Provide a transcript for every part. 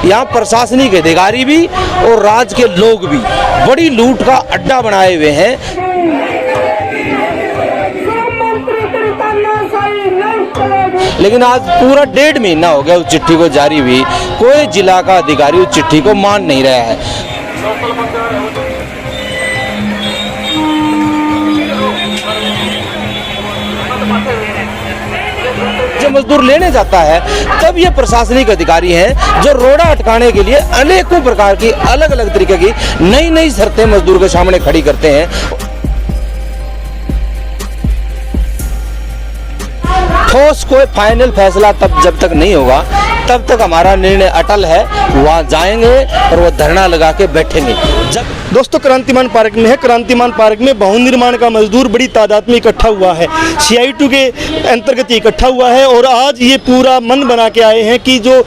यहाँ प्रशासनिक अधिकारी भी और राज्य के लोग भी बड़ी लूट का अड्डा बनाए हुए हैं। लेकिन आज पूरा 1.5 महीना हो गया उस चिट्ठी को जारी हुई, कोई जिला का अधिकारी उस चिट्ठी को मान नहीं रहा है। जो मजदूर लेने जाता है तब ये प्रशासनिक अधिकारी हैं जो रोड़ा अटकाने के लिए अनेकों प्रकार की अलग अलग तरीके की नई नई शर्तें मजदूर के सामने खड़ी करते हैं। ठोस कोई फाइनल फैसला जब तक नहीं होगा तब तक हमारा निर्णय अटल है, वहाँ जाएंगे और वो धरना लगा के बैठेंगे। जब दोस्तों क्रांतिमान पार्क में है। क्रांतिमान पार्क में भवन निर्माण का मजदूर बड़ी तादाद में इकट्ठा हुआ है, CI2 के अंतर्गत इकट्ठा हुआ है और आज ये पूरा मन बना के आए हैं कि जो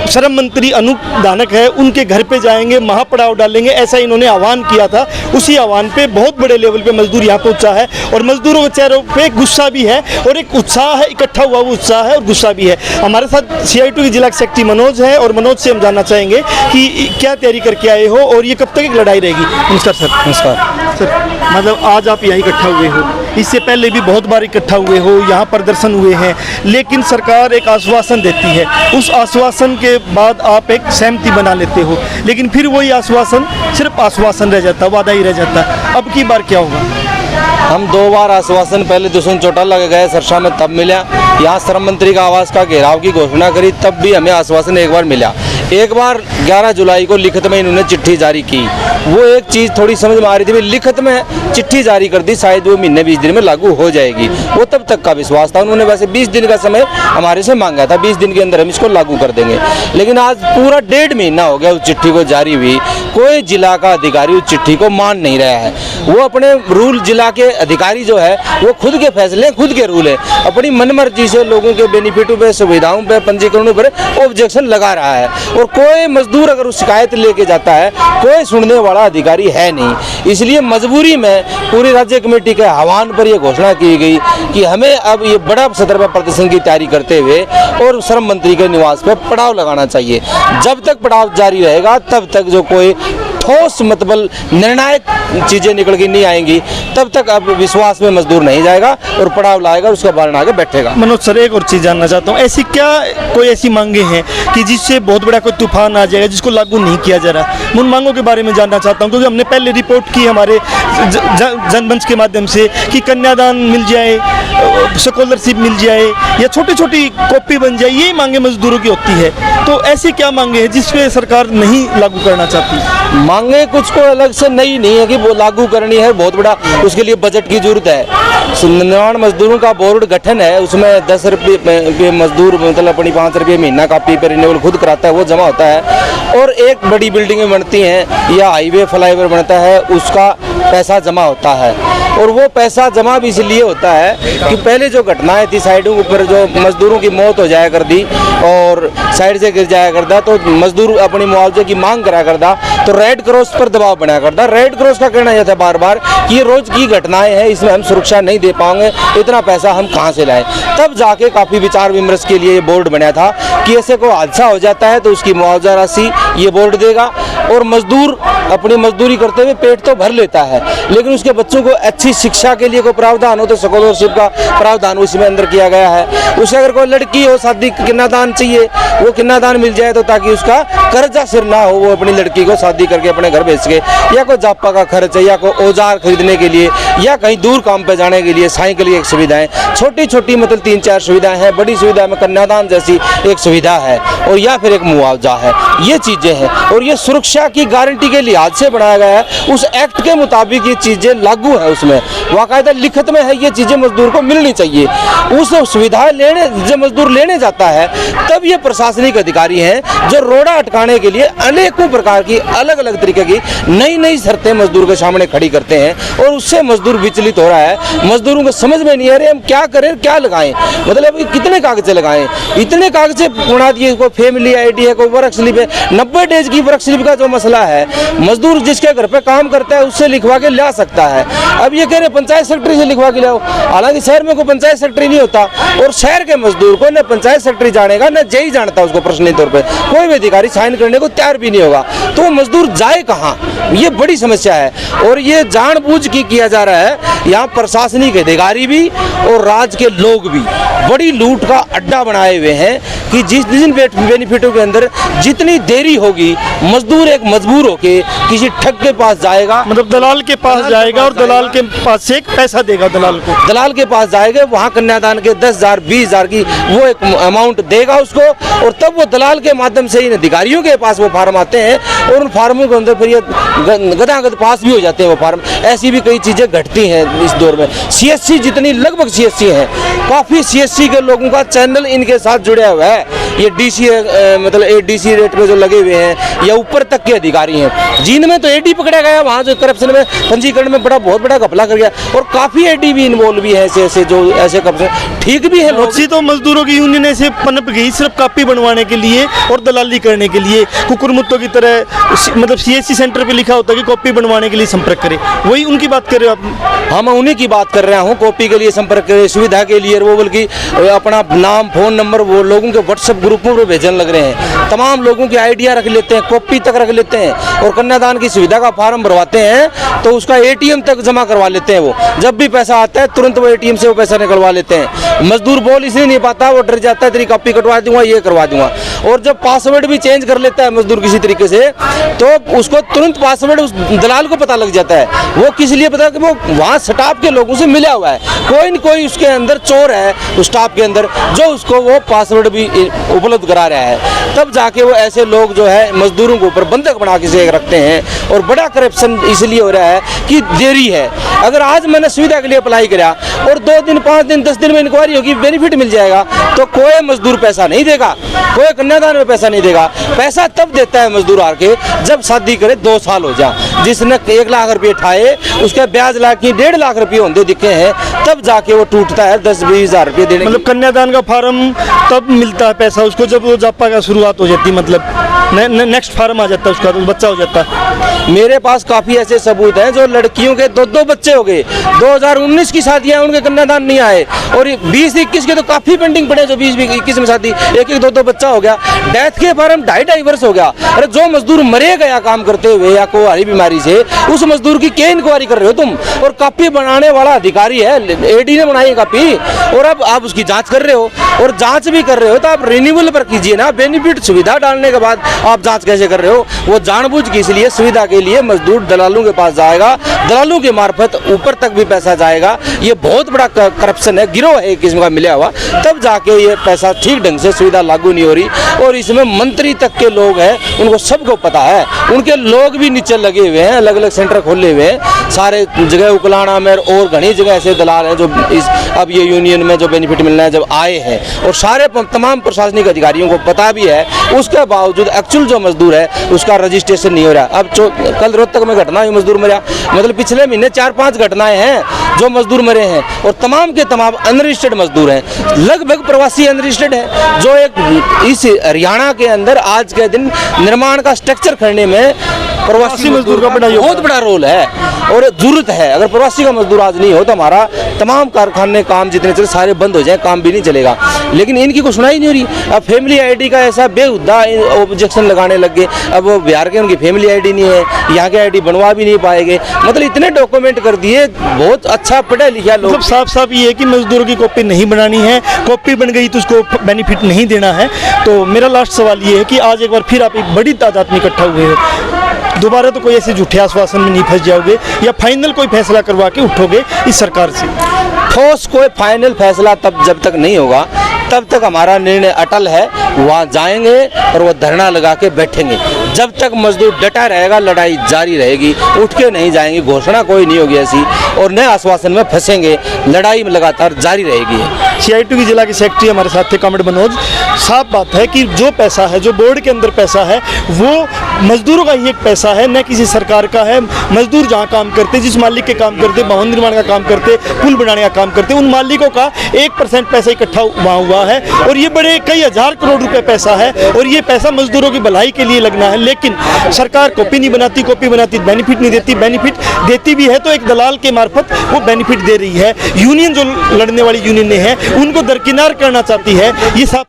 श्रम मंत्री अनूप धानक है उनके घर पे जाएंगे, महापड़ाव डालेंगे, ऐसा इन्होंने आह्वान किया था। उसी आह्वान पे बहुत बड़े लेवल पे मजदूर यहाँ पहुँचा है और मजदूरों के चेहरों पे गुस्सा भी है और एक उत्साह है, इकट्ठा हुआ वो उत्साह है और गुस्सा भी है। हमारे साथ CI2 के जिला सेक्रेटरी मनोज है और मनोज से हम जानना चाहेंगे कि क्या तैयारी करके आए हो और ये कब तक एक लड़ाई रहेगी। नमस्कार सर। नमस्कार सर, मतलब आज आप यहाँ इकट्ठा हुए हो, इससे पहले भी बहुत बार इकट्ठा हुए हो, यहाँ प्रदर्शन हुए हैं, लेकिन सरकार एक आश्वासन देती है, उस आश्वासन के बाद आप एक सहमति बना लेते हो, लेकिन फिर वही आश्वासन सिर्फ आश्वासन रह जाता, वादा ही रह जाता। अब की बार क्या होगा? हम 2 बार आश्वासन, पहले दुश्मन चोटा लग गए सरसा में तब मिला, यहाँ श्रम मंत्री का आवास का घेराव की घोषणा करी तब भी हमें आश्वासन एक बार मिला। एक बार 11 जुलाई को लिखित में इन्होंने चिट्ठी जारी की, वो एक चीज़ थोड़ी समझ में आ रही थी, लिखित में चिट्ठी जारी कर दी, शायद वो महीने 20 दिन में लागू हो जाएगी, वो तब तक का विश्वास था। उन्होंने वैसे 20 दिन का समय हमारे से मांगा था, 20 दिन के अंदर हम इसको लागू कर देंगे, लेकिन आज पूरा 1.5 महीना हो गया उस चिट्ठी को जारी हुई, कोई जिला का अधिकारी उस चिट्ठी को मान नहीं रहा है। वो अपने रूल, जिला के अधिकारी जो है वो खुद के फैसले, खुद के रूल है, अपनी मनमर्जी से लोगों के बेनिफिटों पे, सुविधाओं पे, पंजीकरणों पर ऑब्जेक्शन लगा रहा है और कोई मजदूर अगर उस शिकायत लेके जाता है कोई सुनने वाला अधिकारी है नहीं। इसलिए मजबूरी में पूरी राज्य कमेटी के आह्वान पर यह घोषणा की गई कि हमें अब ये बड़ा सतर पर प्रदर्शन की तैयारी करते हुए और श्रम मंत्री के निवास पर पड़ाव लगाना चाहिए। जब तक पड़ाव जारी रहेगा तब तक जो कोई ठोस मतलब निर्णायक चीजें निकल के नहीं आएंगी तब तक अब विश्वास में मजदूर नहीं जाएगा और पड़ाव लाएगा, उसका बारण आगे बैठेगा। मनोज सर, एक और चीज जानना चाहता हूँ, ऐसी क्या कोई ऐसी मांगे हैं कि जिससे बहुत बड़ा कोई तूफान आ जाएगा जिसको लागू नहीं किया जा रहा? उन मांगों के बारे में जानना चाहता हूँ, क्योंकि हमने पहले रिपोर्ट की हमारे जनमंच के माध्यम से कि कन्यादान मिल जाए, स्कॉलरशिप मिल जाए या छोटी छोटी कॉपी बन जाए, यही मांगे मजदूरों की होती है। तो ऐसी क्या मांगे हैं जिसपे सरकार नहीं लागू करना चाहती? मांगे कुछ को अलग से नई नहीं है कि वो लागू करनी है, बहुत बड़ा उसके लिए बजट की जरूरत है। निर्माण मजदूरों का बोर्ड गठन है, उसमें 10 रुपये मजदूर मतलब अपनी 5 रुपये महीना कापी पर रिन्यूअल खुद कराता है, वो जमा होता है। और एक बड़ी बिल्डिंगें बनती हैं या हाईवे फ्लाईओवर बनता है, उसका पैसा जमा होता है और वो पैसा जमा भी इसलिए होता है कि पहले जो घटनाएं थी साइडों के ऊपर जो मजदूरों की मौत हो जाया कर दी और साइड से गिर जाया करता तो मजदूर अपनी मुआवजे की मांग करा करता तो रेड क्रॉस पर दबाव बनाया करता। रेड क्रॉस का कहना यह था बार बार कि ये रोज की घटनाएं हैं, इसमें हम सुरक्षा नहीं दे पाएंगे, इतना पैसा हम कहाँ से लाएं। तब जाके काफ़ी विचार विमर्श के लिए ये बोर्ड बना था कि ऐसे कोई हादसा हो जाता है तो उसकी मुआवजा राशि ये बोर्ड देगा और मजदूर अपनी मजदूरी करते हुए पेट तो भर लेता है, लेकिन उसके बच्चों को अच्छी शिक्षा के लिए कोई प्रावधान हो तो स्कॉलरशिप का प्रावधान उसमें अंदर किया गया है। उसे अगर कोई लड़की हो शादी कन्यादान चाहिए, वो कन्यादान मिल जाए तो ताकि उसका कर्जा सिर ना हो, वो अपनी लड़की को शादी करके अपने घर भेज के या कोई जापा का खर्च है या कोई औजार खरीदने के लिए या कहीं दूर काम पे जाने के लिए साइकिल की एक सुविधाएं, छोटी छोटी मतलब 3-4 सुविधाएं हैं। बड़ी सुविधा में कन्यादान जैसी एक सुविधा है और या फिर एक मुआवजा है, ये चीजें हैं और ये सुरक्षा की गारंटी के लिहाज से बनाया गया है। उस एक्ट के मुताबिक ये चीजें लागू है, उसमें बाकायदा लिखित में है ये चीजें मजदूर को मिलनी चाहिए। उस सुविधा लेने जब मजदूर लेने जाता है तब ये प्रशासनिक अधिकारी हैं जो रोड़ा अटकाने के लिए अनेकों प्रकार की अलग अलग तरीके की नई नई शर्तें मजदूर के सामने खड़ी करते हैं और उससे मजदूर विचलित हो रहा है। मजदूरों को समझ में नहीं आ रहा हम क्या करें, क्या लगाएं, मतलब कितने कागज लगाएं, इतने कागज बना दिए, कोई फैमिली आईडी है, कोई वर्क स्लिप है, 90 डेज की वर्क स्लिप का जो मसला है, मजदूर जिसके घर पे काम करता है उससे लिखवा लिखवा के ला सकता है। अब ये कह रहे पंचायत सेक्रेटरी से लिखवा के लाओ, हालांकि शहर में कोई पंचायत सेक्रेटरी नहीं होता और शहर के मजदूर को न पंचायत सेक्रेटरी जानेगा न जेई जानता उसको, पर्सनली तौर पे कोई भी अधिकारी साइन करने को तैयार भी नहीं होगा, तो वो मजदूर जाए कहाँ? ये बड़ी समस्या है और ये जानबूझ के किया जा रहा है। यहाँ प्रशासनिक अधिकारी भी और राज्य के लोग भी बड़ी लूट का अड्डा बनाए हुए हैं कि जिस दिन बेनिफिटों के अंदर जितनी देरी होगी मजदूर एक मजबूर होके किसी ठग के पास जाएगा, मतलब दलाल के पास जाएगा और दलाल के पास से एक पैसा देगा दलाल को, दलाल के पास जाएगा, वहाँ कन्यादान के 10,000 20,000 की वो एक अमाउंट देगा उसको और तब वो दलाल के माध्यम से इन अधिकारियों के पास वो फार्म आते हैं और उन फार्मों के अंदर फिर ये गदागद पास भी हो जाते हैं वो फार्म। ऐसी भी कई चीज़ें घटती हैं इस दौर में। CSC जितनी लगभग CSC हैं, काफ़ी CSC के लोगों का चैनल इनके साथ जुड़ा हुआ है। ये DC मतलब ADC रेट पे जो लगे हुए हैं या ऊपर तक के अधिकारी हैं, जिनमें तो AD पकड़ा गया वहाँ जो करप्शन में पंजीकरण में बहुत बड़ा घपला कर गया और काफ़ी AD भी इन्वॉल्व भी है ऐसे जो ऐसे करप्शन ठीक भी है। बहुत सी तो मजदूरों की यूनियन ऐसे पनप गई सिर्फ कॉपी बनवाने के लिए और दलाली करने के लिए, कुकुरमुत्तों की तरह मतलब CSC सेंटर पे लिखा होता है कि कॉपी बनवाने के लिए संपर्क करें, वही उनकी बात कर रहे हो आप? हाँ, मैं उन्हीं की बात कर रहा हूँ। कॉपी के लिए संपर्क करें, सुविधा के लिए वो बल्कि अपना नाम फ़ोन नंबर वो लोगों के व्हाट्सएप ग्रुपों पर भेजने लग रहे हैं, तमाम लोगों की आइडिया रख लेते हैं, कॉपी तक रख लेते हैं और कन्यादान की सुविधा का फार्म भरवाते हैं तो उसका ATM तक जमा करवा लेते हैं। वो जब भी पैसा आता है तुरंत वो ATM से वो पैसा निकलवा लेते हैं। मजदूर बोल इसलिए नहीं पाता, वो डर जाता है तेरी कॉपी कटवा दूंगा, ये करवा दूंगा। और जब पासवर्ड भी चेंज कर लेता है मजदूर किसी तरीके से तो उसको तुरंत पासवर्ड उस दलाल को पता लग जाता है। वो किस लिए पता है कि वो वहाँ स्टाफ के लोगों से मिला हुआ है, कोई न कोई उसके अंदर चोर है उस स्टाफ के अंदर जो उसको वो पासवर्ड भी उपलब्ध करा रहा है। तब जाके वो ऐसे लोग जो है मजदूरों के ऊपर बंधक बना के रखते हैं और बड़ा करप्शन इसलिए हो रहा है कि देरी है। अगर आज मैंने सुविधा के लिए अप्लाई किया और 2 दिन 5 दिन 10 दिन में इंक्वायरी होगी बेनिफिट मिल जाएगा तो कोई मजदूर पैसा नहीं देगा, कोई कन्यादान में पैसा नहीं देगा। पैसा तब देता है मजदूर आके जब शादी करे 2 साल हो जाए, जिसने 1 लाख रुपये ठाए उसका ब्याज ला के 1.5 लाख रुपये होंगे दिखे हैं, तब जाके वो टूटता है 10-20 हज़ार रुपये देने। मतलब कन्यादान का फार्म तब मिलता है पैसा उसको जब वो जापा का शुरुआत हो जाती है, मतलब नेक्स्ट फार्म आ जाता है उसका तो बच्चा हो जाता है। मेरे पास काफ़ी ऐसे सबूत हैं जो लड़कियों के 2-2 बच्चे हो गए, 2019 की शादियां उनके कन्यादान नहीं आए और 20-21 के तो काफ़ी पेंडिंग पड़े, जो 20-21 में शादी 1-1 2-2 बच्चा हो गया। डेथ के फार्म 2.5 वर्ष हो गया। अरे जो मजदूर मरे गया काम करते हुए या कोई हरी बीमारी से, उस मजदूर की क्या इंक्वायरी कर रहे हो तुम? और कॉपी बनाने वाला अधिकारी है, AD ने बनाई कॉपी और अब आप उसकी जाँच कर रहे हो और जाँच भी कर रहे हो तो आप रिन्यूअल पर कीजिए ना। बेनिफिट सुविधा डालने के बाद आप जांच कैसे कर रहे हो? वो जानबूझ के इसलिए सुविधा के लिए मजदूर दलालों के पास जाएगा, दलालों के मार्फत ऊपर तक भी पैसा जाएगा। ये बहुत बड़ा करप्शन है, गिरोह है एक किस्म का मिला हुआ, तब जाके ये पैसा ठीक ढंग से सुविधा लागू नहीं हो रही। और इसमें मंत्री तक के लोग हैं, उनको सबको पता है, उनके लोग भी नीचे लगे हुए हैं, अलग अलग सेंटर खोले हुए हैं सारे जगह, उकलाना में और घनी जगह ऐसे दलाल हैं जो इस अब ये यूनियन में जो बेनिफिट मिलना है जब आए हैं और सारे तमाम प्रशासनिक अधिकारियों को पता भी है, उसके बावजूद एक्चुअल जो मजदूर है उसका रजिस्ट्रेशन नहीं हो रहा। अब कल रोहतक में घटना हुई, मजदूर मरा, मतलब पिछले महीने 4-5 घटनाएं हैं जो मजदूर मरे हैं और तमाम के तमाम अनरजिस्टर्ड मजदूर हैं, लगभग प्रवासी अनरजिस्टर्ड है। जो एक इस हरियाणा के अंदर आज के दिन निर्माण का स्ट्रक्चर करने में प्रवासी मजदूर का बहुत बड़ा रोल है और जरूरत है। अगर प्रवासी का मजदूर आज नहीं हो तो हमारा तमाम कारखाने काम जितने चले सारे बंद हो जाए, काम भी नहीं चलेगा। लेकिन इनकी कोई सुनाई नहीं हो रही। अब फैमिली ID का ऐसा बेहुदा ऑब्जेक्शन लगाने लग गए। अब वो बिहार के उनकी फैमिली ID नहीं है, यहाँ के ID बनवा भी नहीं पाएंगे, मतलब इतने डॉक्यूमेंट कर दिए। बहुत अच्छा पढ़ा लिखा लोग, मतलब साफ साफ ये है कि मजदूरों की कॉपी नहीं बनानी है, कॉपी बन गई तो उसको बेनिफिट नहीं देना है। तो मेरा लास्ट सवाल ये है कि आज एक बार फिर आप एक बड़ी तादाद में इकट्ठा हुए हो, दोबारा तो कोई ऐसे झूठे आश्वासन में नहीं फंस जाओगे या फाइनल कोई फैसला करवा के उठोगे इस सरकार से? ठोस कोई फाइनल फैसला तब जब तक नहीं होगा तब तक हमारा निर्णय अटल है। वहाँ जाएंगे और वो धरना लगा के बैठेंगे जब तक मजदूर डटा रहेगा, लड़ाई जारी रहेगी, उठ के नहीं जाएंगे। घोषणा कोई नहीं होगी ऐसी और नए आश्वासन में फंसेंगे, लड़ाई लगातार जारी रहेगी। CITU की जिला के सेक्रेटरी हमारे साथ थे कॉमरेड मनोज। साफ बात है कि जो पैसा है, जो बोर्ड के अंदर पैसा है, वो मजदूरों का ही एक पैसा है, न किसी सरकार का है। मजदूर जहाँ काम करते, जिस मालिक के काम करते, भवन निर्माण का काम करते, पुल बनाने का काम करते, उन मालिकों का 1% पैसा इकट्ठा हुआ है और ये बड़े कई हजार करोड़ रुपए पैसा है और ये पैसा मजदूरों की भलाई के लिए लगना है। लेकिन सरकार कॉपी नहीं बनाती, कॉपी बनाती बेनिफिट नहीं देती, बेनिफिट देती भी है तो एक दलाल के मार्फत वो बेनिफिट दे रही है। यूनियन जो लड़ने वाली यूनियन है उनको दरकिनार करना चाहती है। ये सब